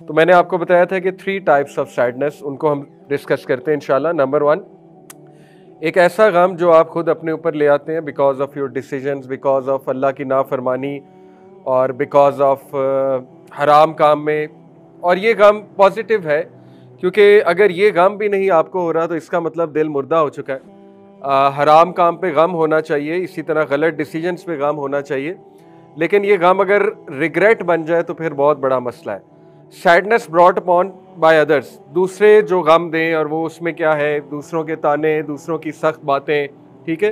तो मैंने आपको बताया था कि 3 टाइप्स ऑफ सैडनेस, उनको हम डिस्कस करते हैं इंशाल्लाह। नंबर 1, एक ऐसा गम जो आप खुद अपने ऊपर ले आते हैं because of your decisions, because of Allah की नाफरमानी और बिकॉज ऑफ हराम काम में। और ये गम पॉजिटिव है, क्योंकि अगर ये गम भी नहीं आपको हो रहा तो इसका मतलब दिल मुर्दा हो चुका है। हराम काम पे गम होना चाहिए, इसी तरह गलत डिसीजंस पे गम होना चाहिए, लेकिन ये गम अगर रिग्रेट बन जाए तो फिर बहुत बड़ा मसला है। Sadness brought upon by others, दूसरे जो गम दें, और वो उसमें क्या है, दूसरों के ताने, दूसरों की सख्त बातें, ठीक है,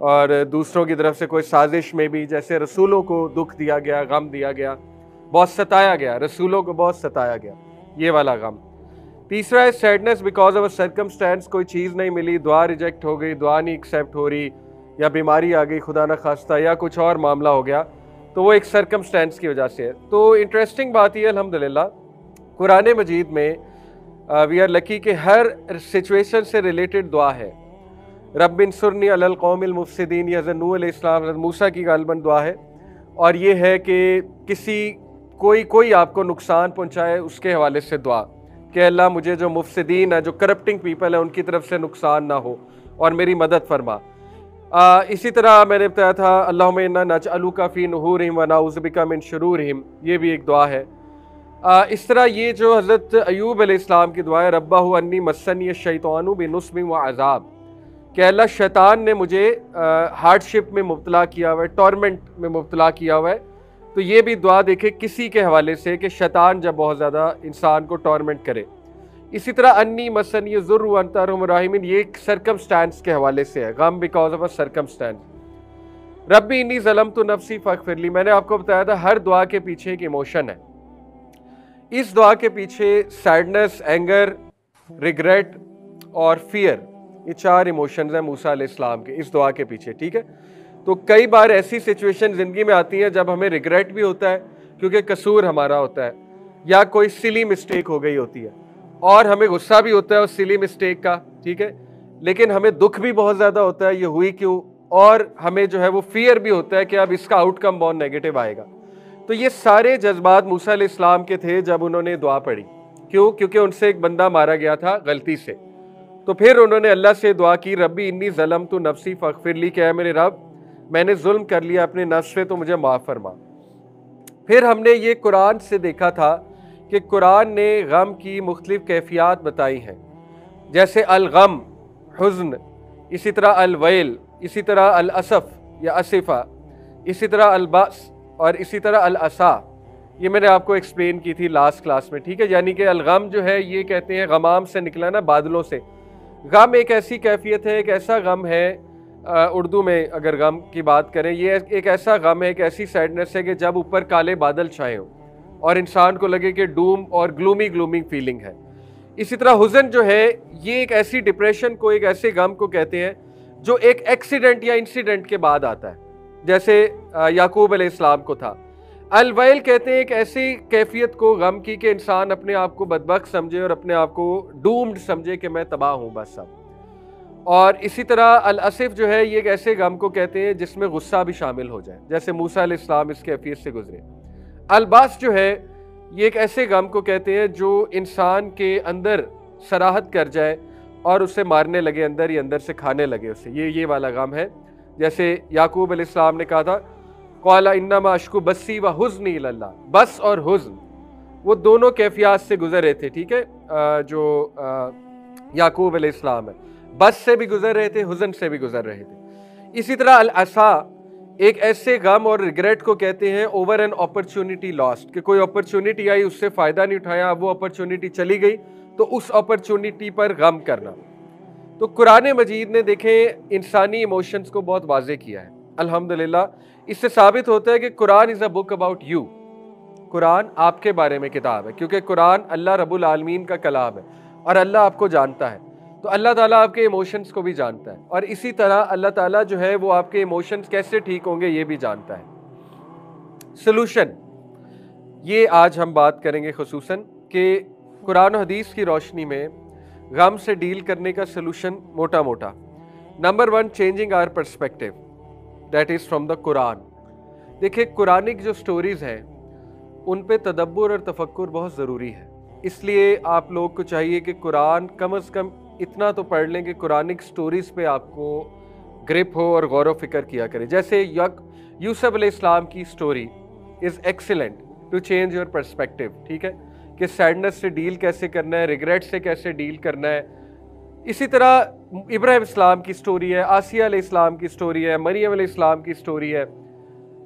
और दूसरों की तरफ से कोई साजिश में भी, जैसे रसूलों को दुख दिया गया, गम दिया गया, बहुत सताया गया, रसूलों को बहुत सताया गया, ये वाला गम। तीसरा है sadness because of a circumstance, कोई चीज़ नहीं मिली, दुआ रिजेक्ट हो गई, दुआ नहीं एक्सेप्ट हो रही, या बीमारी आ गई खुदा न खास्ता, या कुछ और मामला हो गया, तो वो एक सर्कमस्टेंस की वजह से है। तो इंटरेस्टिंग बात यह अल्हम्दुलिल्लाह कुरान मजीद में वी आर लकी कि हर सिचुएशन से रिलेटेड दुआ है। रब्बिन सुरनी अलल कौमिल मुफसिदीन, या हज़रत नूह अलैहिस्सलाम, हज़रत मूसा की गालबन दुआ है, और ये है कि किसी कोई आपको नुकसान पहुंचाए उसके हवाले से दुआ कि अल्लाह मुझे जो मुफसिदीन है, जो करप्टिंग पीपल है, उनकी तरफ से नुकसान ना हो और मेरी मदद फरमा। इसी तरह मैंने बताया था अल्लाहुम्मा इन्ना नजअलुका फी नुहूरिहिम व नऊज़ु बिका मिन शुरूरिहिम, ये भी एक दुआ है। इस तरह ये जो हज़रत अय्यूब अलैहिस्सलाम की दुआ है, रब्बहु अन्नी मस्सनी शैतानु बिनुस्बिन व अज़ाब, कि अल्लाह शैतान ने मुझे हार्डशिप में मुब्तला किया हुआ है, टॉर्मेंट में मुब्तला किया हुआ है। तो ये भी दुआ देखे किसी के हवाले से कि शैतान जब बहुत ज़्यादा इंसान को टॉर्मेंट करे। इसी तरह अन्नी मसनी ज़ुर्र व अंता अरहमुर राहिमीन, ये एक सर्कमस्टेंस के हवाले से है, गम बिकॉज ऑफ अ सर्कमस्टेंस। रब्बी इन्नी ज़लमतु नफ्सी फ़ग़फ़िरली, मैंने आपको बताया था हर दुआ के पीछे एक इमोशन है। इस दुआ के पीछे सैडनेस, एंगर, रिग्रेट और फियर, ये 4 इमोशंस हैं मूसा अलैहिस्सलाम के इस दुआ के पीछे, ठीक है। तो कई बार ऐसी सिचुएशन ज़िंदगी में आती हैं जब हमें रिग्रेट भी होता है क्योंकि कसूर हमारा होता है, या कोई सिली मिस्टेक हो गई होती है, और हमें गुस्सा भी होता है उस सिली मिस्टेक का, ठीक है, लेकिन हमें दुख भी बहुत ज़्यादा होता है ये हुई क्यों, और हमें जो है वो फियर भी होता है कि अब इसका आउटकम बहुत नेगेटिव आएगा। तो ये सारे जज्बात मूसा अलैहिस्सलाम के थे जब उन्होंने दुआ पढ़ी। क्यों? क्योंकि उनसे एक बंदा मारा गया था गलती से। तो फिर उन्होंने अल्लाह से दुआ की, रब्बी इन्नी ज़लमतु नफ्सी फ़ग़फ़िरली, क्या है मेरे रब, मैंने जुल्म कर लिया अपने नफ्स से, तो मुझे माफ़ फरमा। फिर हमने ये कुरान से देखा था कि कुरान ने गम की मुख्तलिफ कैफियत बताई हैं, जैसे अल-गम, हुज़्न, इसी तरह अल-वैल, इसी तरह अल-असफ़ या असिफ़ा, इसी तरह अल-बअस और इसी तरह अल-असा। ये मैंने आपको एक्सप्लेन की थी लास्ट क्लास में, ठीक है। यानी कि अल-गम जो है ये कहते हैं गमाम से निकला ना, बादलों से। गम एक ऐसी कैफियत है, एक ऐसा गम है, उर्दू में अगर गम की बात करें, ये एक ऐसा गम है, एक ऐसी सैडनेस है कि जब ऊपर काले बादल छाए हों और इंसान को लगे कि डूम और ग्लूमी फीलिंग है। इसी तरह हुज़न जो है ये एक ऐसी डिप्रेशन को, एक ऐसे गम को कहते हैं जो एक एक्सीडेंट या इंसिडेंट के बाद आता है, जैसे याकूब अलैहिस्सलाम को था। अल-वैल कहते हैं एक ऐसी कैफियत को गम की कि इंसान अपने आप को बदबख्त समझे और अपने आप को डूम्ड समझे कि मैं तबाह हूँ बस अब। और इसी तरह अल-असिफ जो है ये एक ऐसे गम को कहते हैं जिसमें गुस्सा भी शामिल हो जाए, जैसे मूसा अलैहिस्सलाम इस कैफियत से गुजरे। अल-बास जो है ये एक ऐसे गम को कहते हैं जो इंसान के अंदर सराहत कर जाए और उसे मारने लगे, अंदर ही अंदर से खाने लगे उसे, ये वाला गम है। जैसे याकूब अलैहिस्सलाम ने कहा था, क़ाला इन्नमा अश्कु बस्सी व हुज़्नी इलल्लाह, बस और हुज़्न वो दोनों कैफियत से गुजर रहे थे, ठीक है। जो याकूब अलैहिस्सलाम है, बस से भी गुजर रहे थे, हुज़्न से भी गुजर रहे थे। इसी तरह अल-असा एक ऐसे गम और रिग्रेट को कहते हैं ओवर एन अपॉर्चुनिटी लॉस्ट, कि कोई अपॉर्चुनिटी आई उससे फ़ायदा नहीं उठाया, अब वो अपॉर्चुनिटी चली गई तो उस अपॉर्चुनिटी पर गम करना। तो कुरान मजीद ने देखें इंसानी इमोशंस को बहुत वाज़े किया है अल्हम्दुलिल्लाह। इससे साबित होता है कि Quran is a book about you, Quran आपके बारे में किताब है, क्योंकि कुरान अल्लाह रब्बुल आलमीन का कलाम है और अल्लाह आपको जानता है, तो अल्लाह ताला आपके इमोशंस को भी जानता है, और इसी तरह अल्लाह ताला जो है वो आपके इमोशंस कैसे ठीक होंगे ये भी जानता है। सलूशन, ये आज हम बात करेंगे खुसूसन कि कुरान और हदीस की रोशनी में गम से डील करने का सलूशन मोटा मोटा। Number 1, changing our perspective, that is from the Quran. देखिए कुरानिक जो स्टोरीज़ हैं उन पे तदब्बुर और तफक्कुर बहुत ज़रूरी है। इसलिए आप लोग को चाहिए कि कुरान कम से कम इतना तो पढ़ लें कि कुरानिक स्टोरीज़ पे आपको ग्रिप हो और गौर व फिक्र किया करें। जैसे यूसुफ अलैहिस्सलाम की story is excellent to change your perspective, ठीक है, कि सैडनेस से डील कैसे करना है, रिग्रेट से कैसे डील करना है। इसी तरह इब्राहिम इस्लाम की स्टोरी है, आसिया अलैहिस्सलाम की स्टोरी है, मरियम अलैहिस्सलाम की स्टोरी है,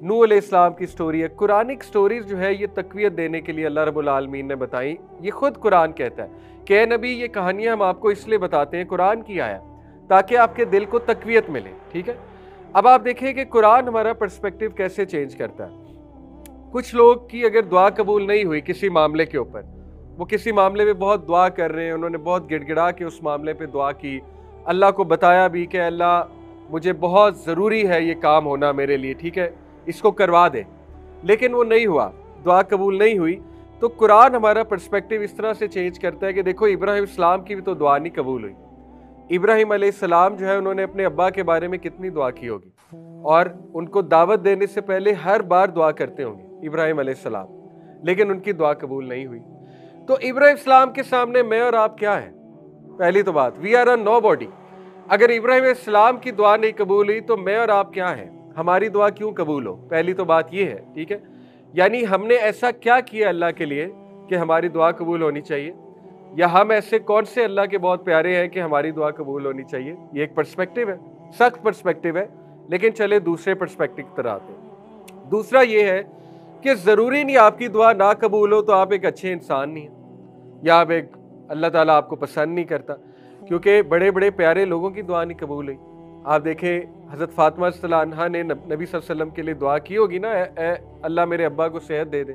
नूह अलैहिस्सलाम की स्टोरी है। कुरानिक स्टोरीज जो है ये तक़वियत देने के लिए अल्लाह रब्बुल आलमीन ने बताई। ये खुद कुरान कहता है कि नबी ये कहानियाँ हम आपको इसलिए बताते हैं, कुरान की आया, ताकि आपके दिल को तक़वियत मिले, ठीक है। अब आप देखें कि कुरान हमारा पर्सपेक्टिव कैसे चेंज करता है। कुछ लोग की अगर दुआ कबूल नहीं हुई किसी मामले के ऊपर, वो किसी मामले में बहुत दुआ कर रहे हैं, उन्होंने बहुत गिड़गिड़ा के उस मामले पे दुआ की, अल्लाह को बताया भी कि अल्लाह मुझे बहुत ज़रूरी है ये काम होना मेरे लिए, ठीक है, इसको करवा दे, लेकिन वो नहीं हुआ, दुआ कबूल नहीं हुई। तो कुरान हमारा पर्सपेक्टिव इस तरह से चेंज करता है कि देखो इब्राहिम इस्लाम की भी तो दुआ नहीं कबूल हुई। इब्राहिम अलैहिस्सलाम जो है उन्होंने अपने अब्बा के बारे में कितनी दुआ की होगी, और उनको दावत देने से पहले हर बार दुआ करते होंगे इब्राहिम अलैहिस्सलाम, लेकिन उनकी दुआ कबूल नहीं हुई। तो इब्राहिम इस्लाम के सामने मैं और आप क्या है? पहली तो बात, वी आर अ नोबॉडी। अगर इब्राहिम इस्लाम की दुआ नहीं कबूल हुई तो मैं और आप क्या हैं? हमारी दुआ क्यों कबूल हो? पहली तो बात ये है, ठीक है। यानी हमने ऐसा क्या किया अल्लाह के लिए कि हमारी दुआ कबूल होनी चाहिए, या हम ऐसे कौन से अल्लाह के बहुत प्यारे हैं कि हमारी दुआ कबूल होनी चाहिए? ये एक पर्सपेक्टिव है, सख्त पर्सपेक्टिव है। लेकिन चले दूसरे पर्सपेक्टिव की तरह आते हैं। दूसरा ये है कि ज़रूरी नहीं आपकी दुआ ना कबूल हो तो आप एक अच्छे इंसान नहीं हैं, या आप एक अल्लाह ताला आपको पसंद नहीं करता, क्योंकि बड़े बड़े प्यारे लोगों की दुआ नहीं कबूल हुई। आप देखें हज़रत फ़ातिमा रज़ियल्लाहु अन्हा ने नबी सल्लल्लाहु अलैहि वसल्लम के लिए दुआ की होगी ना, अल्लाह मेरे अब्बा को सेहत दे दे।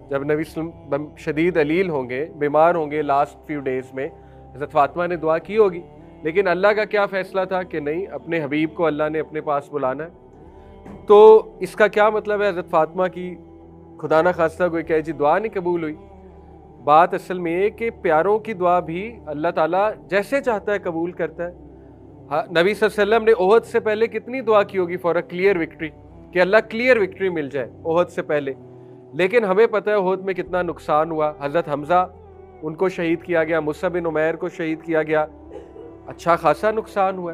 जब नबी सल्लम शदीद अलील होंगे, बीमार होंगे लास्ट फ्यू डेज़ में, हज़रत फ़ातिमा ने दुआ की होगी, लेकिन अल्लाह का क्या फ़ैसला था कि नहीं, अपने हबीब को अल्लाह ने अपने पास बुलाना है। तो इसका क्या मतलब है? हज़रत फ़ातिमा की खुदा न खास्ता कोई कहे जी दुआ नहीं कबूल हुई। बात असल में ये कि प्यारों की दुआ भी अल्लाह ताला जैसे चाहता है कबूल करता है। हाँ, नबी सल्लल्लाहु अलैहि वसल्लम ने ओहद से पहले कितनी दुआ की होगी फॉर अ क्लियर विक्ट्री, कि अल्लाह क्लियर विक्ट्री मिल जाए ओहद से पहले। लेकिन हमें पता है ओहद में कितना नुकसान हुआ। हज़रत हमज़ा उनको शहीद किया गया, मुसअब बिन उमैर को शहीद किया गया, अच्छा खासा नुकसान हुआ।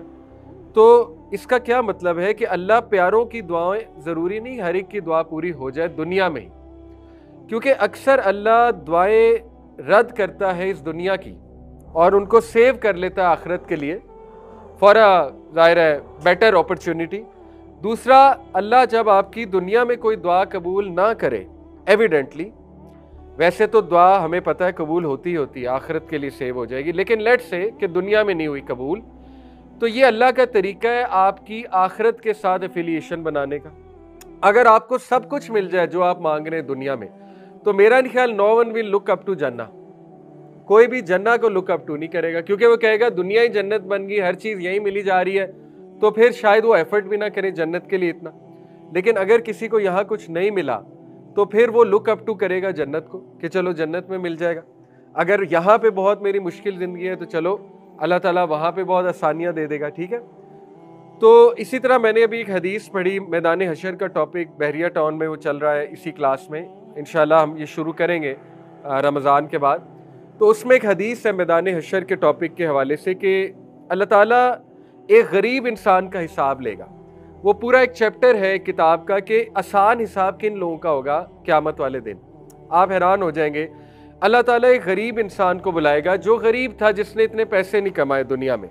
तो इसका क्या मतलब है कि अल्लाह प्यारों की दुआएं, ज़रूरी नहीं हर एक की दुआ पूरी हो जाए दुनिया में ही, क्योंकि अक्सर अल्लाह दुआएं रद्द करता है इस दुनिया की और उनको सेव कर लेता है आखिरत के लिए, फॉर अ ज़ाहिर है बेटर अपॉर्चुनिटी। दूसरा, अल्लाह जब आपकी दुनिया में कोई दुआ कबूल ना करे, एविडेंटली, वैसे तो दुआ हमें पता है कबूल होती है, आखिरत के लिए सेव हो जाएगी, लेकिन लेट से कि दुनिया में नहीं हुई कबूल, तो ये अल्लाह का तरीका है आपकी आखिरत के साथ एफिलिएशन बनाने का। अगर आपको सब कुछ मिल जाए जो आप मांग रहे हैं दुनिया में, तो मेरा नहीं ख्याल no one will look up to जन्ना, कोई भी जन्ना को लुक अप टू नहीं करेगा, क्योंकि वो कहेगा दुनिया ही जन्नत बन गई, हर चीज़ यही मिली जा रही है, तो फिर शायद वो एफर्ट भी ना करे जन्नत के लिए इतना। लेकिन अगर किसी को यहाँ कुछ नहीं मिला तो फिर वो लुक अप टू करेगा जन्नत को कि चलो जन्नत में मिल जाएगा। अगर यहाँ पे बहुत मेरी मुश्किल ज़िंदगी है तो चलो अल्लाह ताला वहाँ पे बहुत आसानियाँ दे देगा, ठीक है। तो इसी तरह मैंने अभी एक हदीस पढ़ी, मैदान हशर का टॉपिक बहरिया टाउन में वो चल रहा है इसी क्लास में, इंशाल्लाह हम ये शुरू करेंगे रमज़ान के बाद। तो उसमें एक हदीस है मैदान हशर के टॉपिक के हवाले से कि अल्लाह ताला एक गरीब इंसान का हिसाब लेगा। वो पूरा एक चैप्टर है किताब का कि आसान हिसाब किन लोगों का होगा क़यामत वाले दिन। आप हैरान हो जाएंगे, अल्लाह ताला एक गरीब इंसान को बुलाएगा जो गरीब था, जिसने इतने पैसे नहीं कमाए दुनिया में।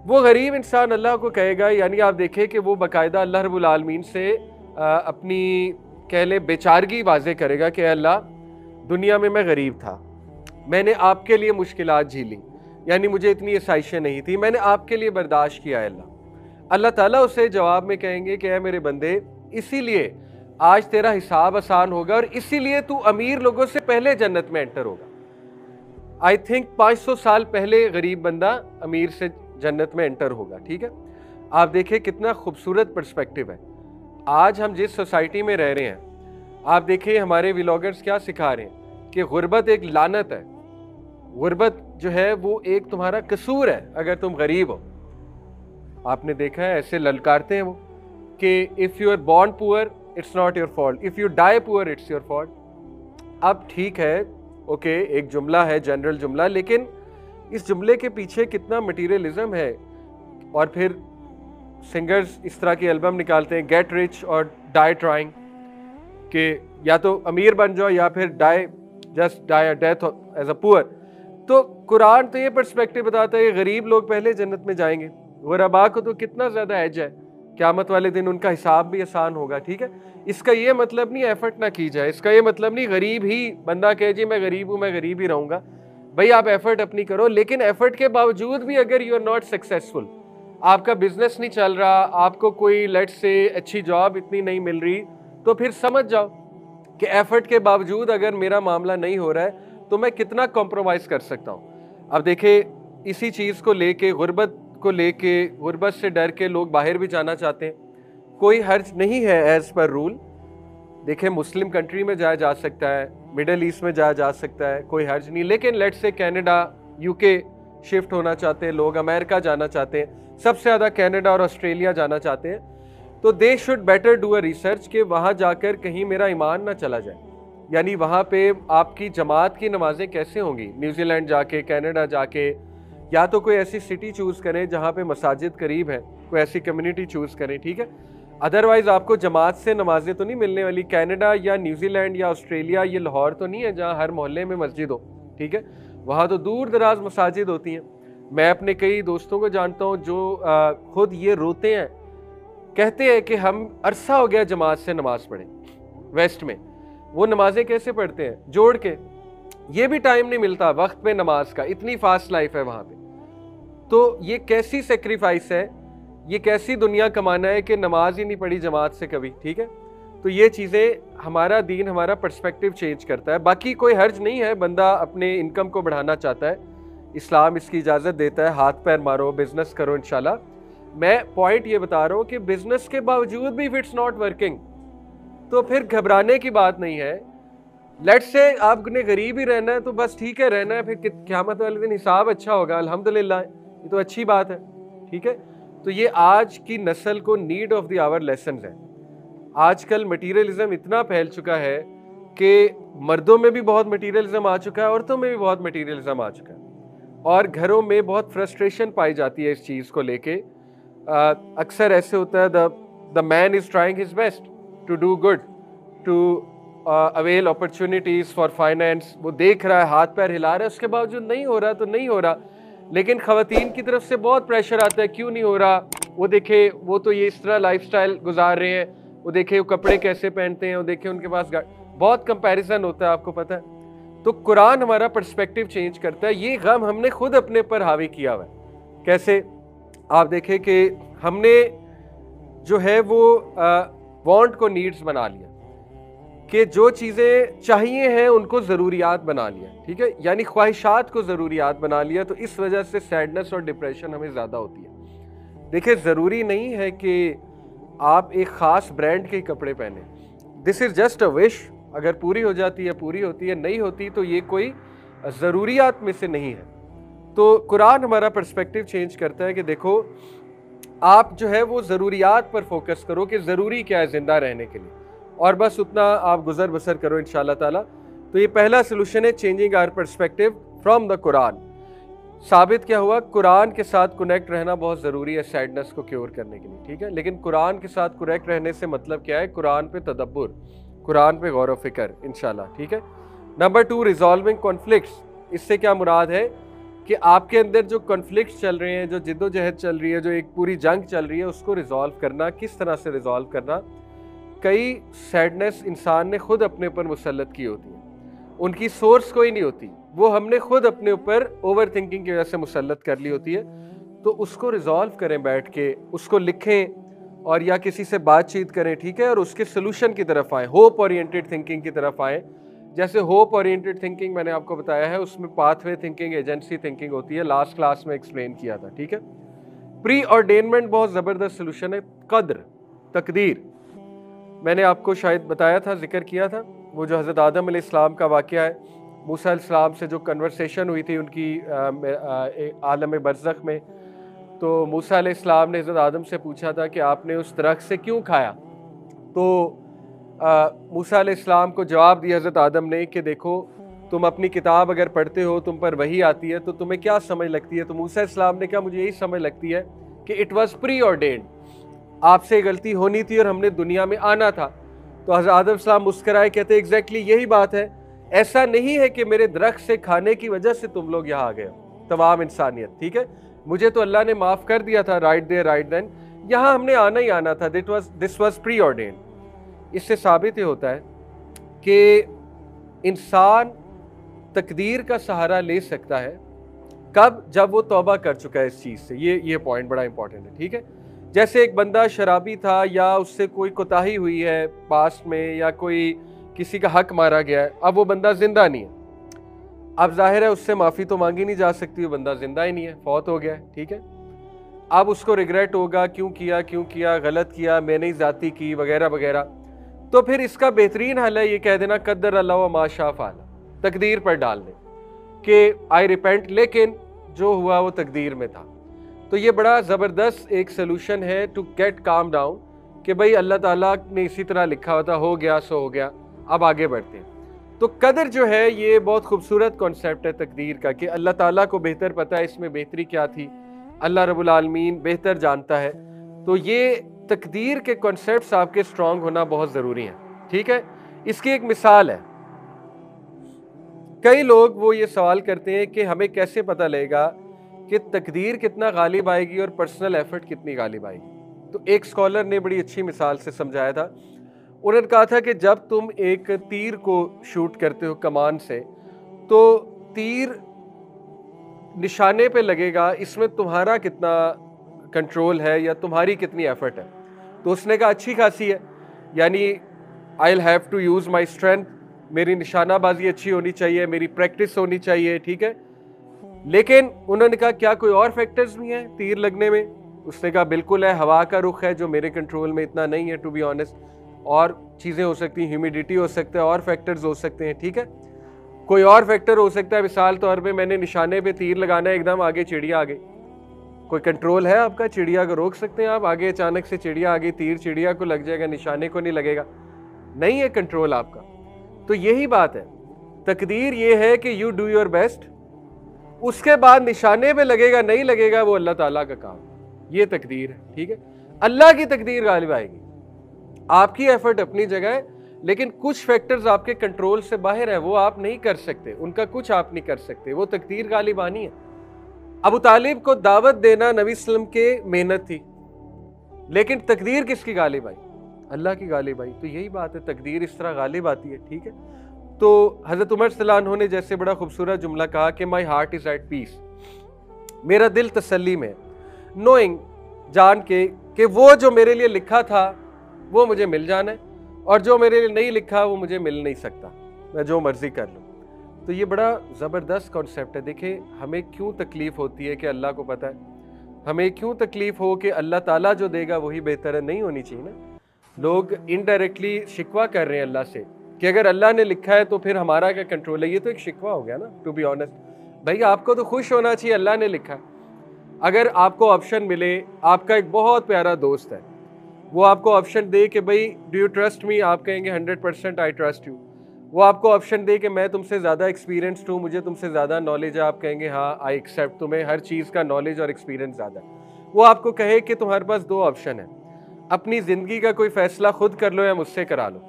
वो गरीब इंसान अल्लाह को कहेगा, यानी आप देखें कि वो बाकायदा अल्लाह रब्बुल आलमीन से अपनी कह ले बेचारगी वाज़े करेगा कि अल्लाह दुनिया में मैं गरीब था, मैंने आपके लिए मुश्किलात झेली, यानी मुझे इतनी आसाइशें नहीं थी, मैंने आपके लिए बर्दाश्त किया है। अल्लाह ताला उसे जवाब में कहेंगे कि ऐ मेरे बंदे, इसीलिए आज तेरा हिसाब आसान होगा और इसीलिए तू अमीर लोगों से पहले जन्नत में एंटर होगा। आई थिंक 500 साल पहले गरीब बंदा अमीर से जन्नत में एंटर होगा, ठीक है। आप देखें कितना खूबसूरत पर्सपेक्टिव है। आज हम जिस सोसाइटी में रह रहे हैं, आप देखें हमारे व्लॉगर्स क्या सिखा रहे हैं कि गुर्बत एक लानत है, गुर्बत जो है वो एक तुम्हारा कसूर है अगर तुम गरीब हो। आपने देखा है ऐसे ललकारते हैं वो कि if you are born poor it's not your fault, if you die poor it's your fault. अब ठीक है, ओके, एक जुमला है, जनरल जुमला, लेकिन इस जुमले के पीछे कितना मटीरियलिज्म है। और फिर सिंगर्स इस तरह की एल्बम निकालते हैं, गेट रिच और डाई ट्राइंग, कि या तो अमीर बन जाओ या फिर die, just die a death as a poor. तो कुरान तो ये पर्सपेक्टिव बताता है गरीब लोग पहले जन्नत में जाएंगे, गुरबा को तो कितना ज्यादा एज है, क़यामत वाले दिन उनका हिसाब भी आसान होगा। ठीक है, इसका ये मतलब नहीं एफर्ट ना की जाए, इसका ये मतलब नहीं गरीब ही बंदा कहे जी मैं गरीब हूँ मैं गरीब ही रहूंगा। भाई आप एफर्ट अपनी करो, लेकिन एफर्ट के बावजूद भी अगर यू आर नॉट सक्सेसफुल, आपका बिजनेस नहीं चल रहा, आपको कोई लेट से अच्छी जॉब इतनी नहीं मिल रही, तो फिर समझ जाओ कि एफर्ट के बावजूद अगर मेरा मामला नहीं हो रहा है तो मैं कितना कॉम्प्रोमाइज़ कर सकता हूँ। अब देखिए, इसी चीज़ को लेके, गुर्बत को लेके, गुर्बत से डर के लोग बाहर भी जाना चाहते हैं, कोई हर्ज नहीं है एज पर रूल। देखिए, मुस्लिम कंट्री में जाया जा सकता है, मिडल ईस्ट में जाया जा सकता है, कोई हर्ज नहीं। लेकिन लेट से कनाडा, यूके शिफ्ट होना चाहते हैं लोग, अमेरिका जाना चाहते हैं, सबसे ज़्यादा कनाडा और ऑस्ट्रेलिया जाना चाहते हैं, तो they should better do a research कि वहाँ जाकर कहीं मेरा ईमान ना चला जाए। यानी वहाँ पे आपकी जमात की नमाजें कैसे होंगी, न्यूजीलैंड जाके, कनाडा जाके, या तो कोई ऐसी सिटी चूज़ करें जहाँ पे मसाजिद करीब है, कोई ऐसी कम्युनिटी चूज़ करें। ठीक है, अदरवाइज आपको जमात से नमाजें तो नहीं मिलने वाली। कनाडा या न्यूजीलैंड या ऑस्ट्रेलिया ये लाहौर तो नहीं है जहाँ हर मोहल्ले में मस्जिद हो। ठीक है, वहाँ तो दूर दराज मसाजिद होती हैं। मैं अपने कई दोस्तों को जानता हूँ जो खुद ये रोते हैं, कहते हैं कि हम अरसा हो गया जमात से नमाज पढ़े। वेस्ट में वो नमाजें कैसे पढ़ते हैं, जोड़ के, ये भी टाइम नहीं मिलता वक्त पे नमाज का, इतनी फास्ट लाइफ है वहाँ पे। तो ये कैसी सेक्रीफाइस है, ये कैसी दुनिया कमाना है कि नमाज ही नहीं पढ़ी जमात से कभी। ठीक है, तो ये चीज़ें, हमारा दीन हमारा पर्सपेक्टिव चेंज करता है। बाकी कोई हर्ज नहीं है, बंदा अपने इनकम को बढ़ाना चाहता है, इस्लाम इसकी इजाज़त देता है, हाथ पैर मारो, बिजनेस करो इंशाल्लाह। मैं पॉइंट ये बता रहा हूँ कि बिजनेस के बावजूद भी इफ इट्स नॉट वर्किंग तो फिर घबराने की बात नहीं है। लेट से आपने गरीब ही रहना है तो बस ठीक है, रहना है, फिर क़यामत वाले दिन हिसाब अच्छा होगा, अल्हम्दुलिल्लाह, ये तो अच्छी बात है। ठीक है, तो ये आज की नस्ल को need of the hour lessons है। आजकल मटीरियलिज्म इतना फैल चुका है कि मर्दों में भी बहुत मटीरियलिज्म आ चुका है, औरतों में भी बहुत मटीरियलिज्म आ चुका है, और घरों में बहुत फ्रस्ट्रेशन पाई जाती है इस चीज़ को लेके। अक्सर ऐसे होता है, the man is trying his best to do good, to avail opportunities for finance, वो देख रहा है, हाथ पैर हिला रहा है, उसके बावजूद नहीं हो रहा तो नहीं हो रहा। लेकिन ख़वातीन की तरफ से बहुत प्रेशर आता है, क्यों नहीं हो रहा, वो देखे वो तो ये इस तरह लाइफस्टाइल गुजार रहे हैं, वो देखे वो कपड़े कैसे पहनते हैं, वो देखे उनके पास बहुत कंपैरिजन होता है, आपको पता है। तो कुरान हमारा पर्सपेक्टिव चेंज करता है। ये गम हमने खुद अपने पर हावी किया हुआ है। कैसे, आप देखें कि हमने जो है वो वांट को नीड्स बना लिया, कि जो चीज़ें चाहिए हैं उनको ज़रूरियात बना लिया। ठीक है, यानी ख्वाहिशात को ज़रूरियात बना लिया, तो इस वजह से सैडनेस और डिप्रेशन हमें ज़्यादा होती है। देखिए, ज़रूरी नहीं है कि आप एक ख़ास ब्रांड के कपड़े पहने, this is just a wish, अगर पूरी हो जाती है पूरी होती है, नहीं होती तो ये कोई ज़रूरियात में से नहीं है। तो कुरान हमारा पर्सपेक्टिव चेंज करता है कि देखो, आप जो है वो ज़रूरियात पर फोकस करो कि ज़रूरी क्या है ज़िंदा रहने के लिए, और बस उतना आप गुजर बसर करो इंशाल्लाह ताला। तो ये पहला सलूशन है, changing our perspective from the Quran. साबित क्या हुआ, कुरान के साथ कनेक्ट रहना बहुत ज़रूरी है सैडनेस को क्योर करने के लिए। ठीक है, लेकिन कुरान के साथ कनेक्ट रहने से मतलब क्या है, कुरान पे तदब्बुर, कुरान पे गौर व फिक्र इंशाल्लाह। ठीक है, नंबर 2, रिजॉल्विंग कॉन्फ्लिक्ट्स। इससे क्या मुराद है कि आपके अंदर जो कॉन्फ्लिक्ट्स चल रहे हैं, जो जिद्दोजहद चल रही है, जो एक पूरी जंग चल रही है, उसको रिजॉल्व करना, किस तरह से रिजॉल्व करना। कई सैडनेस इंसान ने खुद अपने ऊपर मुसल्लत की होती है, उनकी सोर्स कोई नहीं होती, वो हमने खुद अपने ऊपर ओवर थिंकिंग की वजह से मुसल्लत कर ली होती है। तो उसको रिजॉल्व करें बैठ के, उसको लिखें और या किसी से बातचीत करें। ठीक है, और उसके सोल्यूशन की तरफ आएँ, होप ओरिएंटेड थिंकिंग की तरफ आएँ। जैसे होप ओरिएंटेड थिंकिंग मैंने आपको बताया है, उसमें पाथवे थिंकिंग, एजेंसी थिंकिंग होती है, लास्ट क्लास में एक्सप्लेन किया था। ठीक है, प्री ऑर्डेनमेंट बहुत ज़बरदस्त सोल्यूशन है। कद्र, तकदीर, मैंने आपको शायद बताया था, जिक्र किया था, वो जो हज़रत आदम अलैहिस्सलाम का वाक़या है, मूसा अलैहिस्सलाम से जो कन्वर्सेशन हुई थी उनकी आलम बरज़ख में। तो मूसा अलैहिस्सलाम ने हज़रत आदम से पूछा था कि आपने उस दरख्त से क्यों खाया। तो मूसा अलैहिस्सलाम को जवाब दिया हज़रत आदम ने कि देखो तुम अपनी किताब अगर पढ़ते हो, तुम पर वही आती है, तो तुम्हें क्या समझ लगती है? तो मूसा अलैहिस्सलाम ने कहा मुझे यही समझ लगती है कि इट वॉज प्री ऑर्डेन्ड, आपसे गलती होनी थी और हमने दुनिया में आना था। तो हज़रत आदम सलाम मुस्कराए, कहते एग्जैक्टली यही बात है, ऐसा नहीं है कि मेरे दरख्त से खाने की वजह से तुम लोग यहाँ आ गए हो, तमाम इंसानियत, ठीक है, मुझे तो अल्लाह ने माफ़ कर दिया था राइट देयर राइट देन, यहाँ हमने आना ही आना था, दिस वाज प्री ऑर्डेन्ड। इससे साबित ये होता है कि इंसान तकदीर का सहारा ले सकता है कब? जब वो तौबा कर चुका है इस चीज़ से। ये पॉइंट बड़ा इंपॉर्टेंट है, ठीक है। जैसे एक बंदा शराबी था या उससे कोई कोताही हुई है पास्ट में, या कोई किसी का हक मारा गया है, अब वो बंदा जिंदा नहीं है, अब जाहिर है उससे माफ़ी तो मांगी नहीं जा सकती, वो बंदा जिंदा ही नहीं है, फौत हो गया है, ठीक है। अब उसको रिग्रेट होगा, क्यों किया, गलत किया, मैंने ही ज़्यादती की, वगैरह वगैरह। तो फिर इसका बेहतरीन हल है ये कह देना कद्दर अल्लाह व मा शाअ फ़अल, तकदीर पर डाल दें कि आई रिपेंट, लेकिन जो हुआ वो तकदीर में था। तो ये बड़ा ज़बरदस्त एक सलूशन है टू गेट काम डाउन कि भाई अल्लाह ताला ने इसी तरह लिखा होता, हो गया सो हो गया, अब आगे बढ़ते हैं। तो कदर जो है ये बहुत खूबसूरत कॉन्सेप्ट है तकदीर का कि अल्लाह ताला को बेहतर पता है इसमें बेहतरी क्या थी, अल्लाह रब्बुल आलमीन बेहतर जानता है। तो ये तकदीर के कॉन्सेप्ट्स आपके स्ट्रॉन्ग होना बहुत ज़रूरी है, ठीक है। इसकी एक मिसाल है, कई लोग वो ये सवाल करते हैं कि हमें कैसे पता लगेगा कि तकदीर कितना गालिब आएगी और पर्सनल एफर्ट कितनी गालिब आएगी। तो एक स्कॉलर ने बड़ी अच्छी मिसाल से समझाया था, उन्होंने कहा था कि जब तुम एक तीर को शूट करते हो कमान से, तो तीर निशाने पे लगेगा, इसमें तुम्हारा कितना कंट्रोल है या तुम्हारी कितनी एफर्ट है। तो उसने कहा अच्छी खासी है, यानी I will have to use my strength, मेरी निशानाबाजी अच्छी होनी चाहिए, मेरी प्रैक्टिस होनी चाहिए, ठीक है। लेकिन उन्होंने कहा क्या कोई और फैक्टर्स भी हैं तीर लगने में? उसने कहा बिल्कुल है, हवा का रुख है जो मेरे कंट्रोल में इतना नहीं है टू बी ऑनेस्ट, और चीज़ें हो सकती हैं, ह्यूमिडिटी हो सकता है, और फैक्टर्स हो सकते हैं, ठीक है। कोई और फैक्टर हो सकता है, मिसाल तौर पे मैंने निशाने पे तीर लगाना है, एकदम आगे चिड़िया आ गई, कोई कंट्रोल है आपका? चिड़िया को रोक सकते हैं आप? आगे अचानक से चिड़िया आ गई, तीर चिड़िया को लग जाएगा, निशाने को नहीं लगेगा, नहीं है कंट्रोल आपका। तो यही बात है, तकदीर ये है कि यू डू योर बेस्ट, उसके बाद निशाने पे लगेगा नहीं लगेगा वो अल्लाह ताला का काम, ये तकदीर है, ठीक है। अल्लाह की तकदीर गालिब आएगी, आपकी एफर्ट अपनी जगह है, लेकिन कुछ फैक्टर्स आपके कंट्रोल से बाहर है, वो आप नहीं कर सकते, उनका कुछ आप नहीं कर सकते, वो तकदीर गालिब आनी है। अबू तालिब को दावत देना नबी सल्लम के मेहनत थी, लेकिन तकदीर किसकी गालिब आई? अल्लाह की गालिब आई। तो यही बात है, तकदीर इस तरह गालिब आती है, ठीक है। तो हज़रत उमर सल्लल्लाहु अलैहि वसल्लम ने जैसे बड़ा खूबसूरत जुमला कहा कि my heart is at peace, मेरा दिल तसल्ली में, नोइंग, जान के कि वो जो मेरे लिए लिखा था वो मुझे मिल जाना है, और जो मेरे लिए नहीं लिखा वो मुझे मिल नहीं सकता, मैं जो मर्जी कर लूँ। तो ये बड़ा ज़बरदस्त कॉन्सेप्ट है। देखिए हमें क्यों तकलीफ़ होती है कि अल्लाह को पता है, हमें क्यों तकलीफ़ हो कि अल्लाह ताला जो देगा वही बेहतर है, नहीं होनी चाहिए ना। लोग इनडायरेक्टली शिकवा कर रहे हैं अल्लाह से कि अगर अल्लाह ने लिखा है तो फिर हमारा क्या कंट्रोल है, ये तो एक शिकवा हो गया ना, टू बी ऑनेस्ट। भाई आपको तो खुश होना चाहिए, अल्लाह ने लिखा है। अगर आपको ऑप्शन मिले, आपका एक बहुत प्यारा दोस्त है, वो आपको ऑप्शन दे कि भाई डू यू ट्रस्ट मी, आप कहेंगे 100% आई ट्रस्ट यू। वो आपको ऑप्शन दे कि मैं तुमसे ज़्यादा एक्सपीरियंस्ड हूँ, मुझे तुमसे ज़्यादा नॉलेज है, आप कहेंगे हाँ आई एक्सेप्ट, तुम्हें हर चीज़ का नॉलेज और एक्सपीरियंस ज़्यादा है। वो आपको कहे कि तुम्हारे पास दो ऑप्शन है, अपनी ज़िंदगी का कोई फ़ैसला खुद कर लो या मुझसे करा लो,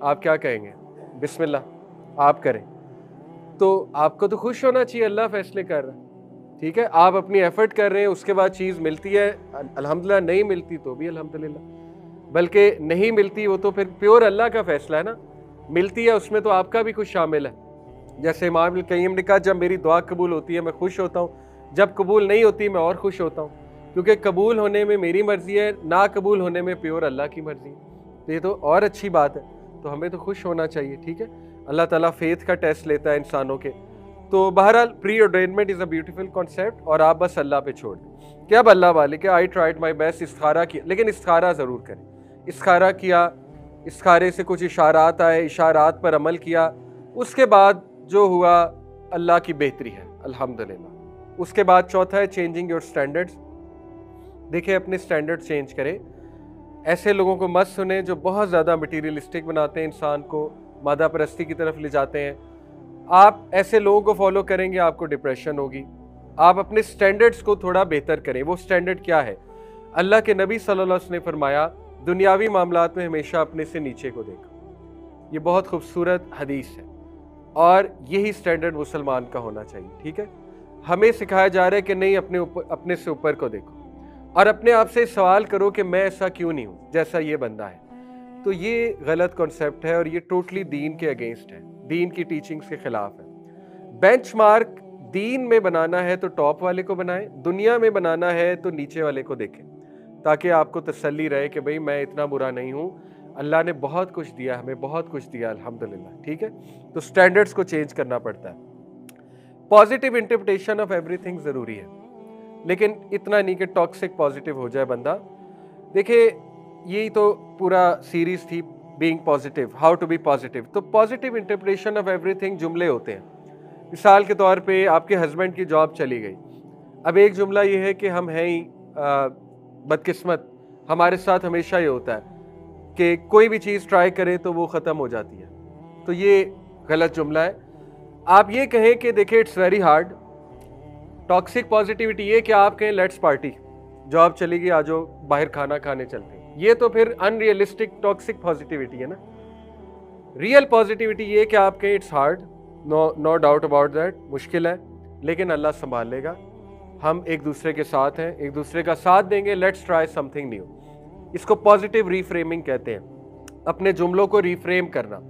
आप क्या कहेंगे? बिस्मिल्लाह आप करें। तो आपको तो खुश होना चाहिए, अल्लाह फ़ैसले कर रहा है, ठीक है। आप अपनी एफ़र्ट कर रहे हैं, उसके बाद चीज़ मिलती है अल्हम्दुलिल्लाह, नहीं मिलती तो भी अल्हम्दुलिल्लाह, बल्कि नहीं मिलती वो तो फिर प्योर अल्लाह का फ़ैसला है ना। मिलती है उसमें तो आपका भी कुछ शामिल है। जैसे इमाम इब्न क़य्यिम ने कहा जब मेरी दुआ कबूल होती है मैं खुश होता हूँ, जब कबूल नहीं होती मैं और खुश होता हूँ, क्योंकि कबूल होने में मेरी मर्ज़ी है, ना कबूल होने में प्योर अल्लाह की मर्ज़ी है। तो ये तो और अच्छी बात है, तो हमें तो खुश होना चाहिए, ठीक है। अल्लाह ताला फेथ का टेस्ट लेता है इंसानों के। तो बहरहाल pre ordainment is a beautiful concept, और आप बस अल्लाह पे छोड़ दें कि अब अल्लाह वाले कि आई ट्राइड माई बेस्ट, इस्तिखारा किया, लेकिन इस्तिखारा ज़रूर करें। इस्तिखारा किया, इस्तिखारे से कुछ इशारात आए, इशारात पर अमल किया, उसके बाद जो हुआ अल्लाह की बेहतरी है अल्हम्दुलिल्लाह। उसके बाद चौथा है चेंजिंग योर स्टैंडर्ड्स। देखिए अपने स्टैंडर्ड चेंज करें। ऐसे लोगों को मत सुने जो बहुत ज़्यादा मटीरियलिस्टिक बनाते हैं, इंसान को मादा परस्ती की तरफ ले जाते हैं। आप ऐसे लोगों को फॉलो करेंगे, आपको डिप्रेशन होगी। आप अपने स्टैंडर्ड्स को थोड़ा बेहतर करें। वो स्टैंडर्ड क्या है? अल्लाह के नबी सल्लल्लाहु अलैहि वसल्लम ने फरमाया, दुनियावी मामलात में हमेशा अपने से नीचे को देखो। ये बहुत खूबसूरत हदीस है और यही स्टैंडर्ड मुसलमान का होना चाहिए। ठीक है, हमें सिखाया जा रहा है कि नहीं, अपने से ऊपर को देखो और अपने आप से सवाल करो कि मैं ऐसा क्यों नहीं हूँ जैसा ये बंदा है। तो ये गलत कॉन्सेप्ट है और ये टोटली दीन के अगेंस्ट है, दीन की टीचिंग्स के खिलाफ है। बेंचमार्क दीन में बनाना है तो टॉप वाले को बनाएं, दुनिया में बनाना है तो नीचे वाले को देखें, ताकि आपको तसल्ली रहे कि भाई मैं इतना बुरा नहीं हूँ, अल्लाह ने बहुत कुछ दिया, हमें बहुत कुछ दिया अल्हम्दुलिल्लाह। ठीक है, तो स्टैंडर्ड्स को चेंज करना पड़ता है। पॉजिटिव इंटरप्रिटेशन ऑफ एवरीथिंग ज़रूरी है, लेकिन इतना नहीं कि टॉक्सिक पॉजिटिव हो जाए बंदा। देखिए, यही तो पूरा सीरीज थी, being positive, how to be positive. तो पॉजिटिव इंटरप्रिटेशन ऑफ एवरीथिंग जुमले होते हैं। मिसाल के तौर पे आपके हस्बैंड की जॉब चली गई, अब एक जुमला ये है कि हम हैं ही बदकिस्मत, हमारे साथ हमेशा ये होता है कि कोई भी चीज़ ट्राई करें तो वो ख़त्म हो जाती है। तो ये गलत जुमला है। आप ये कहें कि देखिए it's very hard. Toxic positivity ये कि आप कहें लेट्स पार्टी, जॉब चली गई, आज बाहर खाना खाने चलते हैं, ये तो फिर अनरियलिस्टिक टॉक्सिक पॉजिटिविटी है ना। रियल पॉजिटिविटी ये कि आप कहें it's hard, no doubt about that, मुश्किल है लेकिन अल्लाह संभाल लेगा, हम एक दूसरे के साथ हैं, एक दूसरे का साथ देंगे, लेट्स ट्राई समथिंग न्यू। इसको पॉजिटिव रीफ्रेमिंग कहते हैं, अपने जुमलों को रीफ्रेम करना।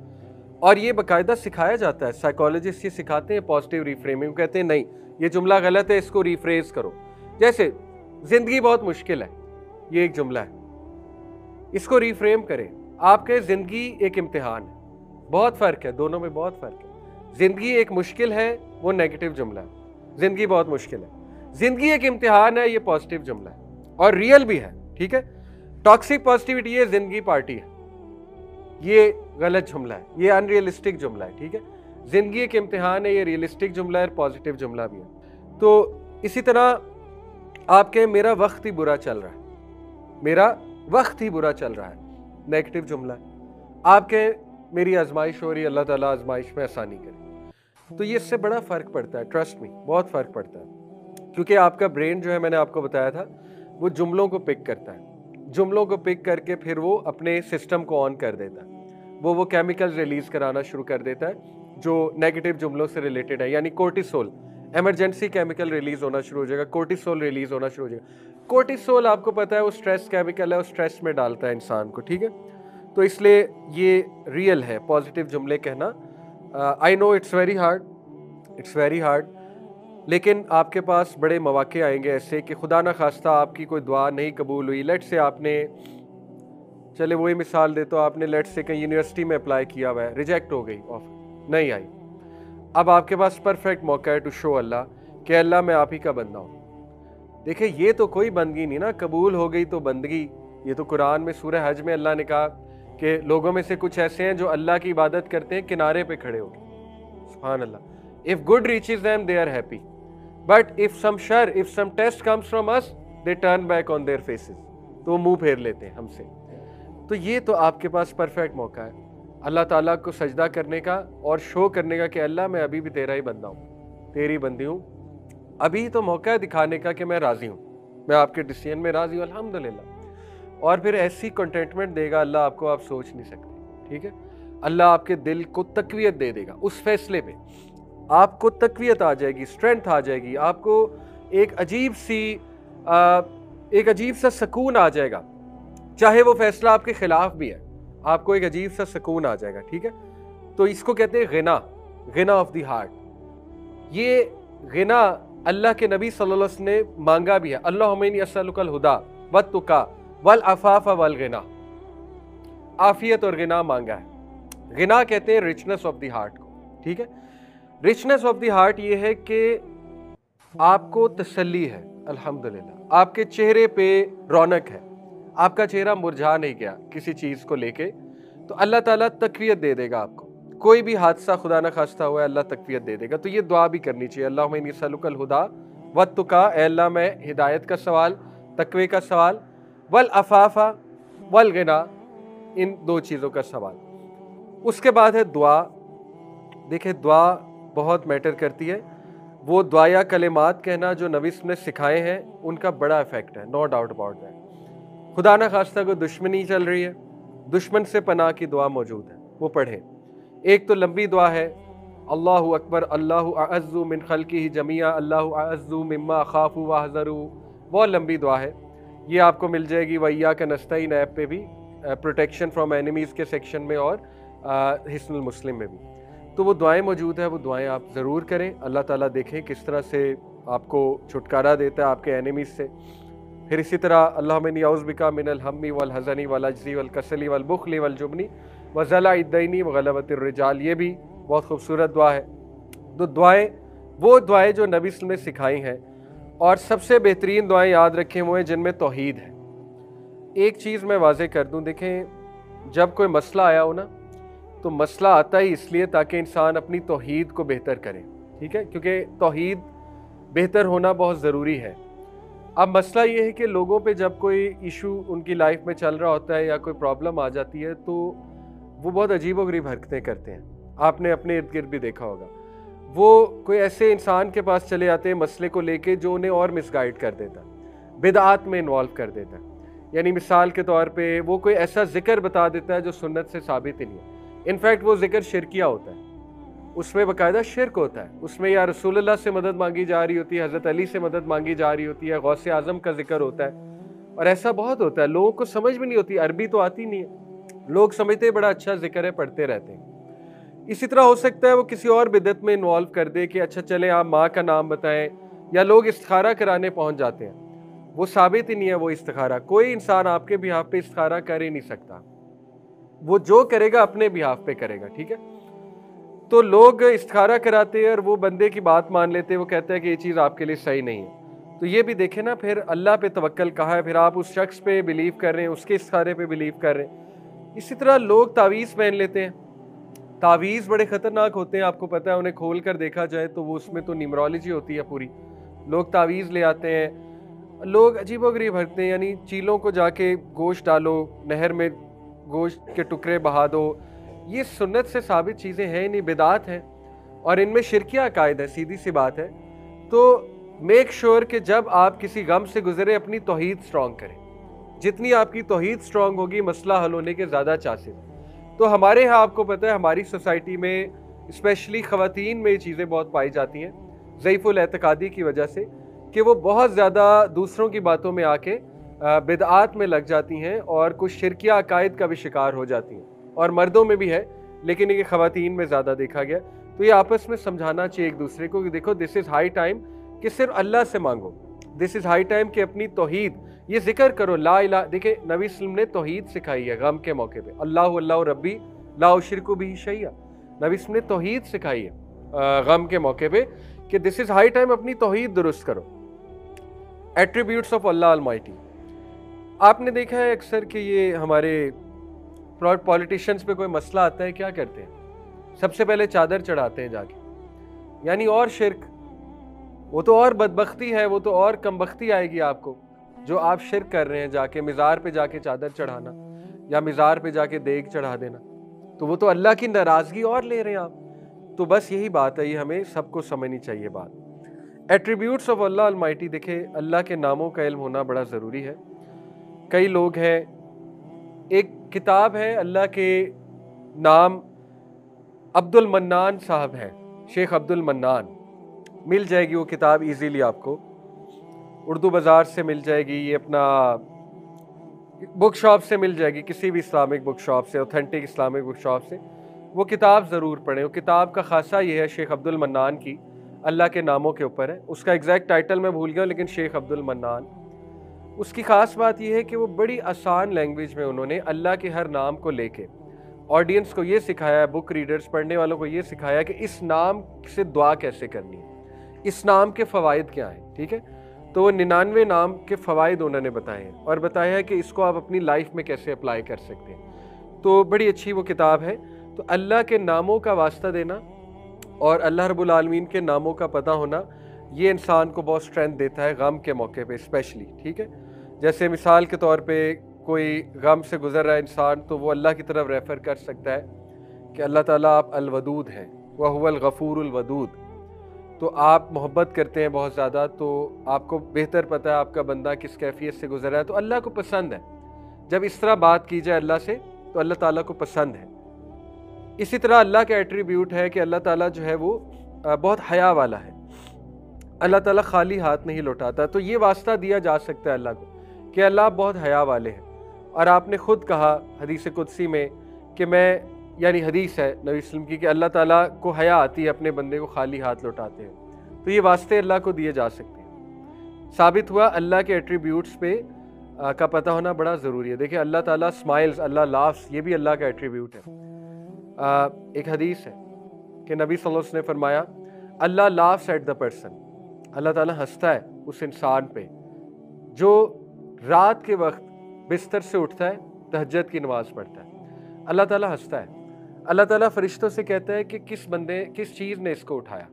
और ये बाकायदा सिखाया जाता है, साइकोलॉजिस्ट ये सिखाते हैं पॉजिटिव रीफ्रेमिंग। कहते हैं नहीं, ये जुमला गलत है, इसको रीफ्रेज करो। जैसे जिंदगी बहुत मुश्किल है, ये एक जुमला है, इसको रीफ्रेम करें। आपके जिंदगी एक इम्तिहान है, बहुत फर्क है, दोनों में बहुत फर्क है। जिंदगी एक मुश्किल है, वो नेगेटिव जुमला है, जिंदगी बहुत मुश्किल है। जिंदगी एक इम्तिहान है, ये पॉजिटिव जुमला है और रियल भी है। ठीक है, टॉक्सिक पॉजिटिविटी ये जिंदगी पार्टी है, ये गलत जुमला है, ये अनरियलिस्टिक जुमला है। ठीक है, जिंदगी एक इम्तिहान है, ये रियलिस्टिक जुमला है, पॉजिटिव जुमला भी है। तो इसी तरह आपके मेरा वक्त ही बुरा चल रहा है, मेरा वक्त ही बुरा चल रहा है, नेगेटिव जुमला है। आपके मेरी आजमाइश हो रही है, अल्लाह ताला आजमाइश में आसानी करे। तो ये इससे बड़ा फ़र्क पड़ता है, ट्रस्ट मी, बहुत फ़र्क पड़ता है। क्योंकि आपका ब्रेन जो है, मैंने आपको बताया था, वो जुमलों को पिक करता है, जुमलों को पिक करके फिर वो अपने सिस्टम को ऑन कर देता है, वो केमिकल रिलीज़ कराना शुरू कर देता है जो नेगेटिव जुमलों से रिलेटेड है। यानी कोर्टिसोल, एमरजेंसी केमिकल रिलीज़ होना शुरू हो जाएगा, कोर्टिसोल रिलीज़ होना शुरू हो जाएगा। कोर्टिसोल आपको पता है वो स्ट्रेस केमिकल है, वो स्ट्रेस में डालता है इंसान को। ठीक है, तो इसलिए ये रियल है पॉजिटिव जुमले कहना। I know it's very hard, it's very hard, लेकिन आपके पास बड़े मौके आएंगे ऐसे कि खुदा ना खास्ता आपकी कोई दुआ नहीं कबूल हुई। लेट से आपने, चले वही मिसाल दे, तो आपने लेट से कहीं यूनिवर्सिटी में अप्लाई किया हुआ है, रिजेक्ट हो गई, ऑफर नहीं आई। अब आपके पास परफेक्ट मौका है टू शो अल्लाह कि अल्लाह मैं आप ही का बंदा हूँ। देखिए ये तो कोई बंदगी नहीं ना, कबूल हो गई तो बंदगी। ये तो कुरान में सूरह हज में अल्लाह ने कहा कि लोगों में से कुछ ऐसे हैं जो अल्लाह की इबादत करते हैं किनारे पे खड़े होकर, सुभान Allah. If good reaches them they are happy, but if some शर, if some test comes from us, they turn back on their faces, तो वो मुंह फेर लेते हैं हमसे। तो ये तो आपके पास परफेक्ट मौका है अल्लाह ताला को सजदा करने का और शो करने का कि अल्लाह मैं अभी भी तेरा ही बंदा हूँ, तेरी बंदी हूँ। अभी तो मौका है दिखाने का कि मैं राज़ी हूँ, मैं आपके डिसीजन में राज़ी हूँ अल्हम्दुलिल्लाह। और फिर ऐसी कंटेंटमेंट देगा अल्लाह आपको, आप सोच नहीं सकते। ठीक है, अल्लाह आपके दिल को तकवीयत दे देगा उस फैसले पे, आपको तकवीयत आ जाएगी, स्ट्रेंथ आ जाएगी, आपको एक अजीब सा सुकून आ जाएगा, चाहे वो फैसला आपके खिलाफ भी है, आपको एक अजीब सा सुकून आ जाएगा। ठीक है, तो इसको कहते हैं गिना, गिना ऑफ द हार्ट। ये गिना अल्लाह के नबी सल्लल्लाहु अलैहि वसल्लम ने मांगा भी है, अल्लाहुम्मा इन्नी अस्अलुकल हुदा वत्तुका वल अफाफ वल गिना, आफियत और गिना मांगा है। गिना कहते हैं रिचनेस ऑफ द हार्ट को। ठीक है, रिचनेस ऑफ द हार्ट ये है कि आपको तसल्ली है अल्हम्दुलिल्लाह, आपके चेहरे पे रौनक है, आपका चेहरा मुरझा नहीं गया किसी चीज़ को लेके, तो अल्लाह ताला तकवीयत दे देगा आपको। कोई भी हादसा खुदा न खास्ता हुआ है, अल्लाह तकवीयत दे देगा। तो ये दुआ भी करनी चाहिए, अल्लाहुम्मा इन्नी अस्अलुकल हुदा वत्तुका, ए अल्लाह मैं हिदायत का सवाल, तकवे का सवाल, वल अफाफा वल गिना, इन दो चीज़ों का सवाल। उसके बाद है दुआ। देखिए दुआ बहुत मैटर करती है। वो दुआ या कलिमात कहना जो नबी ने सिखाए हैं उनका बड़ा इफेक्ट है, नो डाउट अबाउट दैट। खुदा ना खास्ता कोई दुश्मनी चल रही है, दुश्मन से पनाह की दुआ मौजूद है, वो पढ़ें। एक तो लंबी दुआ है, अल्लाहु अकबर अल्लाहु अअज़्ज़ु मिन खल्क़िही जमीआ अल्लाहु अअज़्ज़ु मिम्मा अख़ाफ़ु व अहज़रू, बहुत लंबी दुआ है। ये आपको मिल जाएगी वइय्याका नस्तईन ऐप पे भी, प्रोटेक्शन फ्रॉम एनिमीज़ के सेक्शन में, और हिस्नुल मुस्लिम में भी। तो वो दुआएं मौजूद है, वो दुआएं आप ज़रूर करें। अल्लाह ताला देखें किस तरह से आपको छुटकारा देता है आपके एनिमीज़ से। फिर इसी तरह अल्लाहुम्मा इन्नी औज़ु बिका मिनल हम्मी वल हज़नी वल अज्ज़ी वल कसली वल बुख़्ली वल जुबनी व ज़लाइद दैनी व ग़लबतिर रिजाल, ये भी बहुत खूबसूरत दुआ है। तो दुआएं वो दुआएं जो नबी सल्लल्लाहु अलैहि वसल्लम ने सिखाई हैं, और सबसे बेहतरीन दुआएं याद रखें वो हैं जिनमें तौहीद है। एक चीज़ मैं वाज़े कर दूं, देखें जब कोई मसला आया हो ना, तो मसला आता ही इसलिए ताकि इंसान अपनी तौहीद को बेहतर करे, ठीक है, क्योंकि तौहीद बेहतर होना बहुत ज़रूरी है। अब मसला ये है कि लोगों पे जब कोई इशू उनकी लाइफ में चल रहा होता है या कोई प्रॉब्लम आ जाती है तो वो बहुत अजीबोगरीब हरकतें करते हैं। आपने अपने इर्द गिर्द भी देखा होगा, वो कोई ऐसे इंसान के पास चले आते हैं मसले को लेके जो उन्हें और मिसगाइड कर देता है, बिदआत में इन्वॉल्व कर देता है। यानी मिसाल के तौर पे वो कोई ऐसा जिक्र बता देता है जो सुन्नत से साबित ही नहीं है। इनफैक्ट वो जिक्र शिरकिया होता है, उसमें बाकायदा शिरक होता है, उसमें या रसूलुल्लाह से मदद मांगी जा रही होती है, हज़रत अली से मदद मांगी जा रही होती है, गौसे आज़म का जिक्र होता है, और ऐसा बहुत होता है। लोगों को समझ भी नहीं होती, अरबी तो आती नहीं है, लोग समझते बड़ा अच्छा जिक्र है, पढ़ते रहते हैं। इसी तरह हो सकता है वो किसी और बिदअत में इन्वॉल्व कर दे कि अच्छा चले आप माँ का नाम बताएं, या लोग इस्तिखारा कराने पहुंच जाते हैं, वो साबित ही नहीं है वो इस्तिखारा। कोई इंसान आपके बिहाफ पे इस्तिखारा कर ही नहीं सकता, वो जो करेगा अपने बिहाफ पे करेगा, ठीक है। तो लोग इस्तिखारा कराते हैं और वो बंदे की बात मान लेते हैं, वो कहते हैं कि ये चीज़ आपके लिए सही नहीं है। तो ये भी देखें ना, फिर अल्लाह पे तवक्कल कहा है, फिर आप उस शख्स पे बिलीव कर रहे हैं, उसके इस्तिखारे पे बिलीव कर रहे हैं। इसी तरह लोग तावीज़ पहन लेते हैं, तावीज़ बड़े ख़तरनाक होते हैं, आपको पता है, उन्हें खोल कर देखा जाए तो वो उसमें तो न्यूमरोलॉजी होती है पूरी। लोग तावीज़ ले आते हैं, लोग अजीबोगरीब हरकतें, यानी चीलों को जाके गोश्त डालो, नहर में गोश्त के टुकड़े बहा दो, ये सुन्नत से साबित चीज़ें हैं नहीं, बिदात हैं, और इनमें शिरकिया अकायद है, सीधी सी बात है। तो मेक श्योर कि जब आप किसी गम से गुजरे अपनी तौहीद स्ट्रॉन्ग करें। जितनी आपकी तौहीद स्ट्रॉन्ग होगी मसला हल होने के ज़्यादा चांसेस। तो हमारे यहाँ आपको पता है हमारी सोसाइटी में स्पेशली ख़वातीन में ये चीज़ें बहुत पाई जाती हैं, ज़ईफ़ुल एतकादी की वजह से, कि वो बहुत ज़्यादा दूसरों की बातों में आके बिदआत में लग जाती हैं और कुछ शिरकिया अकायद का भी शिकार हो जाती हैं, और मर्दों में भी है, लेकिन ये ख़वातीन में ज़्यादा देखा गया। तो ये आपस में समझाना चाहिए एक दूसरे को कि देखो दिस इज़ हाई टाइम कि सिर्फ अल्लाह से मांगो, दिस इज़ हाई टाइम कि अपनी तौहीद ये जिक्र करो, ला इला। देखिए नबी सल्लल्लाहु अलैहि वसल्लम ने तौहीद सिखाई है गम के मौके पे, अल्लाहु अल्लाहु रब्बी ला उशरिकु बिही शैया। नबी सल्लल्लाहु अलैहि वसल्लम ने तौहीद सिखाई है गम के मौके पे कि दिस इज़ हाई टाइम अपनी तौहीद दुरुस्त करो। एट्रीब्यूट्स ऑफ अल्लाह अलमाइटी, आपने देखा है अक्सर कि ये हमारे पॉलिटिशियंस पे कोई मसला आता है, क्या करते हैं, सबसे पहले चादर चढ़ाते हैं जाके, यानी और शिरक, वो तो और बदबख्ती है, वो तो और कमबख्ती आएगी आपको, जो आप शिरक कर रहे हैं जाके मिज़ार पे जाके चादर चढ़ाना या मिज़ार पे जाके देग चढ़ा देना, तो वो तो अल्लाह की नाराज़गी और ले रहे हैं आप। तो बस यही बात है, ये हमें सबको समझनी चाहिए बात। एट्रीब्यूट्स ऑफ अल्लाह अलमाइटी, देखे अल्लाह के नामों का इल्म होना बड़ा ज़रूरी है। कई लोग हैं, एक किताब है अल्लाह के नाम, अब्दुल मन्नान साहब हैं, शेख अब्दुल मन्नान, मिल जाएगी वो किताब इजीली आपको, उर्दू बाज़ार से मिल जाएगी, ये अपना बुक शॉप से मिल जाएगी, किसी भी इस्लामिक बुक शॉप से, ऑथेंटिक इस्लामिक बुक शॉप से। वो किताब ज़रूर पढ़ें। वो किताब का खासा ये है, शेख अब्दुल मन्नान की, अल्लाह के नामों के ऊपर है, उसका एग्जैक्ट टाइटल मैं भूल गया, लेकिन शेख अब्दुल मन्नान, उसकी ख़ास बात यह है कि वो बड़ी आसान लैंग्वेज में उन्होंने अल्लाह के हर नाम को लेके ऑडियंस को ये सिखाया है, बुक रीडर्स पढ़ने वालों को ये सिखाया कि इस नाम से दुआ कैसे करनी है, इस नाम के फ़वाइद क्या हैं, ठीक है। तो वो 99 नाम के फ़वाइद उन्होंने बताए हैं और बताया है कि इसको आप अपनी लाइफ में कैसे अप्लाई कर सकते हैं। तो बड़ी अच्छी वो किताब है। तो अल्लाह के नामों का वास्ता देना और अल्लाह रब्बुल आलमीन के नामों का पता होना, ये इंसान को बहुत स्ट्रेंथ देता है गम के मौके पे स्पेशली, ठीक है। जैसे मिसाल के तौर पे कोई गम से गुजर रहा है इंसान तो वो अल्लाह की तरफ रेफ़र कर सकता है कि अल्लाह ताला आप अल-वदूद हैं, व हुवल गफ़ूरुल वदूद। तो आप मोहब्बत करते हैं बहुत ज़्यादा, तो आपको बेहतर पता है आपका बंदा किस कैफियत से गुजर रहा है, तो अल्लाह को पसंद है जब इस तरह बात की जाए अल्लाह से, तो अल्लाह ताला को पसंद है। इसी तरह अल्लाह का एट्रीब्यूट है कि अल्लाह ताला जो है वो बहुत हया वाला है। अल्लाह ताला खाली हाथ नहीं लौटाता। तो ये वास्ता दिया जा सकता है अल्लाह को कि अल्लाह बहुत हया वाले हैं। और आपने ख़ुद कहा हदीस कुदसी में कि मैं, यानी हदीस है नबी वसल्लम की, कि अल्लाह ताला को हया आती है अपने बंदे को खाली हाथ लौटाते हैं। तो ये वास्ते अल्लाह को दिए जा सकते हैं। साबित हुआ अल्लाह के एट्रीब्यूट्स पे का पता होना बड़ा ज़रूरी है। देखिए अल्लाह ताला स्माइल्स, अल्लाह लाफ्स, ये भी अल्लाह का एट्रीब्यूट है। एक हदीस है कि नबी सल्लल्लाहु अलैहि वसल्लम ने फरमाया अल्लाह लाफ्स एट द पर्सन, अल्लाह ताला हंसता है उस इंसान पे जो रात के वक्त बिस्तर से उठता है, तहज्जुद की नमाज़ पढ़ता है। अल्लाह ताला हंसता है। अल्लाह ताला फरिश्तों से कहता है कि किस चीज़ ने इसको उठाया।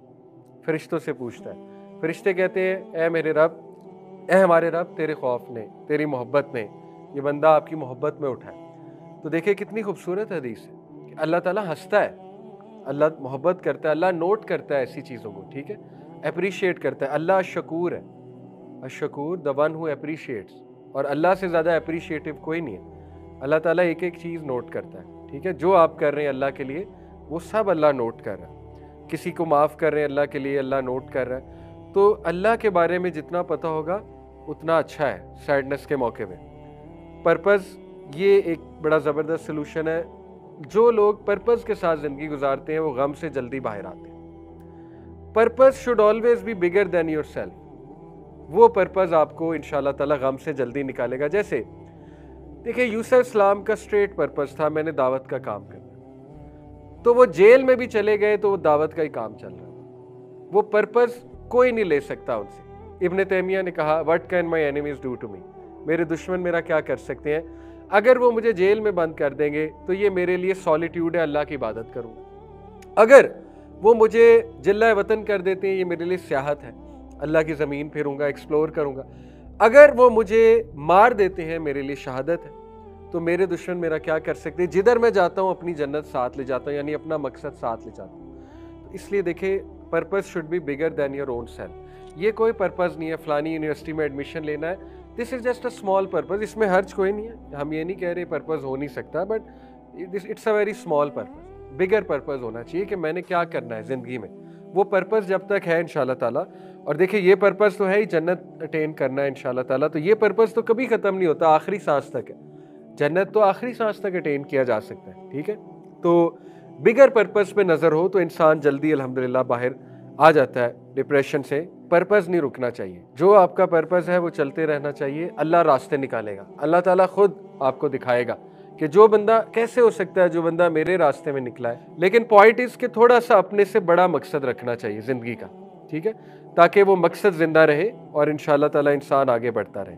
फरिश्तों से पूछता है, फरिश्ते कहते हैं ए मेरे रब, ए हमारे रब, तेरे खौफ ने, तेरी मोहब्बत ने ये बंदा आपकी मोहब्बत में उठा है। तो देखिए कितनी खूबसूरत हदीस है कि अल्लाह ताला हंसता है, अल्लाह मोहब्बत करता है, अल्लाह नोट करता है ऐसी चीज़ों को, ठीक है, अप्रिशिएट करता है। अल्लाह शकूर है, अशकूर द वन हु अप्रिशिएट्स, और अल्लाह से ज़्यादा अप्रिशिएटिव कोई नहीं है। अल्लाह ताला एक एक चीज़ नोट करता है, ठीक है, जो आप कर रहे हैं अल्लाह के लिए वो सब अल्लाह नोट कर रहा है। किसी को माफ़ कर रहे हैं अल्लाह के लिए, अल्लाह नोट कर रहा है। तो अल्लाह के बारे में जितना पता होगा उतना अच्छा है सैडनेस के मौके में। पर्पज़, ये एक बड़ा ज़बरदस्त सलूशन है। जो लोग पर्पज़ के साथ ज़िंदगी गुजारते हैं वो गम से जल्दी बाहर आते हैं। Purpose should always be bigger than your self. वो पर्पज़ आपको इंशाल्लाह ताला गम से जल्दी निकालेगा। जैसे देखिए यूसुफ इस्लाम का स्ट्रेट पर्पज़ था, मैंने दावत का काम करना, तो वो जेल में भी चले गए तो वो दावत का ही काम चल रहा था। वो पर्पज़ कोई नहीं ले सकता उनसे। इब्न तैमिया ने कहा what can my enemies do to me, मेरे दुश्मन मेरा क्या कर सकते हैं। अगर वो मुझे जेल में बंद कर देंगे तो ये मेरे लिए सॉलिट्यूड है, अल्लाह की इबादत करूँगा। अगर वो मुझे जिल्ला वतन कर देते हैं, ये मेरे लिए सियाहत है, अल्लाह की ज़मीन फिरूंगा, एक्सप्लोर करूँगा। अगर वो मुझे मार देते हैं, मेरे लिए शहादत है। तो मेरे दुश्मन मेरा क्या कर सकते हैं। जिधर मैं जाता हूँ अपनी जन्नत साथ ले जाता हूँ, यानी अपना मकसद साथ ले जाता हूँ। तो इसलिए देखिए purpose should be bigger than your own self. ये कोई पर्पज़ नहीं है फलानी यूनिवर्सिटी में एडमिशन लेना है, this is just a small purpose. इसमें हर्ज कोई नहीं है, हम ये नहीं कह रहे पर्पज़ हो नहीं सकता, but it's a very small purpose. Bigger purpose होना चाहिए कि मैंने क्या करना है ज़िंदगी में। वो पर्पज़ जब तक है इंशाल्लाह ताला, और देखिए ये पर्पज़ तो है ही जन्नत अटेन करना है इंशाल्लाह ताला, तो ये पर्पज़ तो कभी ख़त्म नहीं होता, आखिरी सांस तक है। जन्नत तो आखिरी सांस तक अटेन किया जा सकता है, ठीक है। तो बिगर पर्पज़ पे नज़र हो तो इंसान जल्दी अल्हम्दुलिल्लाह बाहर आ जाता है डिप्रेशन से। पर्पज़ नहीं रुकना चाहिए, जो आपका पर्पज़ है वो चलते रहना चाहिए। अल्लाह रास्ते निकालेगा, अल्लाह ताला खुद आपको दिखाएगा कि जो बंदा कैसे हो सकता है, जो बंदा मेरे रास्ते में निकला है। लेकिन पॉइंट इज़ कि थोड़ा सा अपने से बड़ा मकसद रखना चाहिए ज़िंदगी का, ठीक है, ताकि वो मकसद ज़िंदा रहे और इंशाल्लाह ताला इंसान आगे बढ़ता रहे।